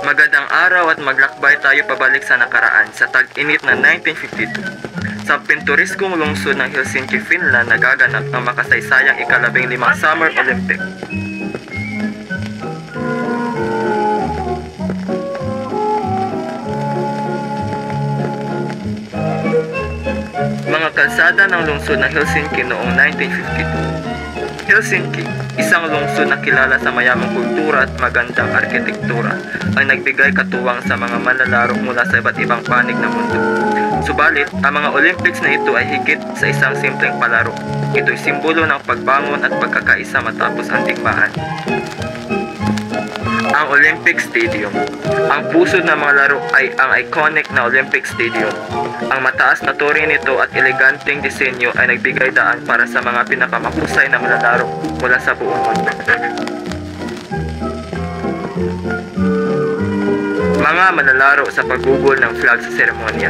Magandang araw at maglakbay tayo pabalik sa nakaraan sa tag-init na 1952. Sa pintoriskong lungsod ng Helsinki, Finland, nagaganap ang makasaysayang ika-15 Summer Olympic. Mga kalsada ng lungsod ng Helsinki noong 1952. Helsinki, isang lungsod na kilala sa mayamang kultura at magandang arkitektura, ay nagbigay katuwang sa mga manlalaro mula sa iba't ibang panig ng mundo. Subalit, ang mga Olympics na ito ay higit sa isang simpleng palaro. Ito'y simbolo ng pagbangon at pagkakaisa matapos ang digmaan. Ang Olympic Stadium. Ang pusod ng mga laro ay ang iconic na Olympic Stadium. Ang mataas na torre nito at eleganteng disenyo ay nagbigay daan para sa mga pinakamahusay na manlalaro mula sa buong mundo. Mga manlalaro sa paggugol ng flag sa seremonya.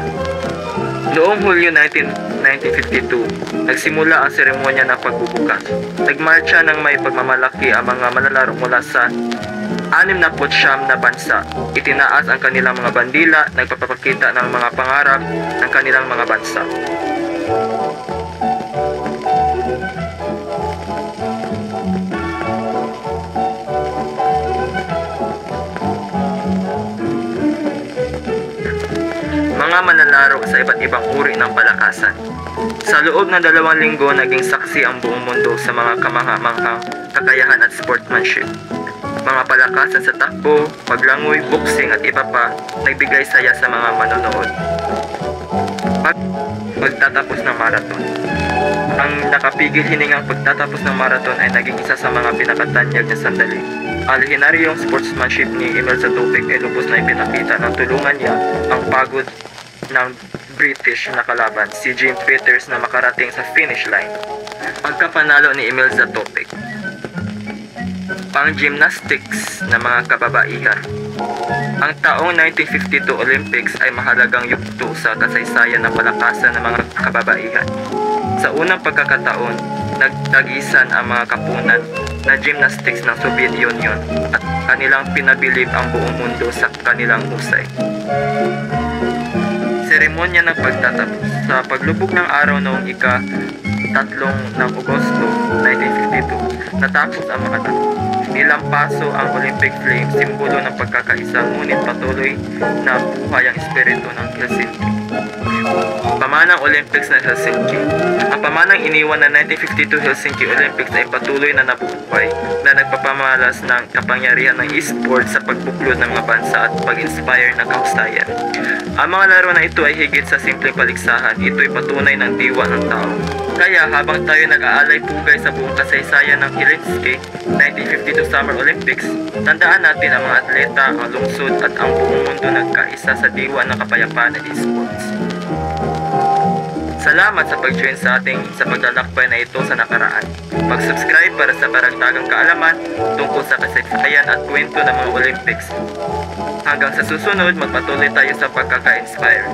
Noong Hulyo 1952, nagsimula ang seremonya ng pagbubukas. Nagmarcha ng may pagmamalaki ang mga manlalaro mula sa 69 na bansa. Itinaas ang kanilang mga bandila, nagpapakita ng mga pangarap ng kanilang mga bansa. Mga manlalaro sa iba't ibang uri ng palakasan. Sa loob ng 2 linggo, naging saksi ang buong mundo sa mga kamangha-manghang kakayahan at sportsmanship. Mga palakasan sa takbo, paglangoy, boxing at iba pa, nagbigay saya sa mga manonood. Pagtatapos ng marathon. Ang nakapigil hiningang pagtatapos ng marathon ay naging isa sa mga pinakatanyag na sandali. Ang lehendaryong sportsmanship ni Emil Zatopek ay lubos na ipinakita ng tulungan niya ang pagod ng British na kalaban, si Jim Peters, na makarating sa finish line. Pagkapanalo ni Emil Zatopek. Pang-gymnastics na mga kababaihan. Ang taong 1952 Olympics ay mahalagang yugto sa kasaysayan ng palakasan ng mga kababaihan. Sa unang pagkakataon, nagtagisan ang mga kapunan na gymnastics ng Soviet Union at kanilang pinabilib ang buong mundo sa kanilang husay. Seremonya ng pagtatapos. Sa paglubog ng araw noong ika-3 ng Agosto 1952, natapos ang mga takbo. Nilampaso ang Olympic flame, simbolo ng pagkakaisa, ngunit patuloy na buhay ang espiritu ng Helsinki. Pamanang Olympics ng Helsinki. Ang pamanang iniwan ng 1952 Helsinki Olympics ay patuloy na nabubuhay, na nagpapamalas ng kapangyarihan ng e-sport sa pagbuklod ng mga bansa at pag-inspire ng kahusayan. Ang mga laro na ito ay higit sa simpleng paligsahan, ito'y patunay ng diwa ng tao. Kaya habang tayo nag-aalay pugay sa buong kasaysayan ng Helsinki 1952 Summer Olympics, tandaan natin ang mga atleta, ang lungsod at ang buong mundo nagkaisa sa diwa ng kapayapaan at e-sports. Salamat sa pag-join sa ating sa paglalakbay na ito sa nakaraan. Mag-subscribe para sa karagdagang kaalaman tungkol sa kasaysayan at kwento ng mga Olympics. Hanggang sa susunod, magpatuloy tayo sa pagkaka-inspire.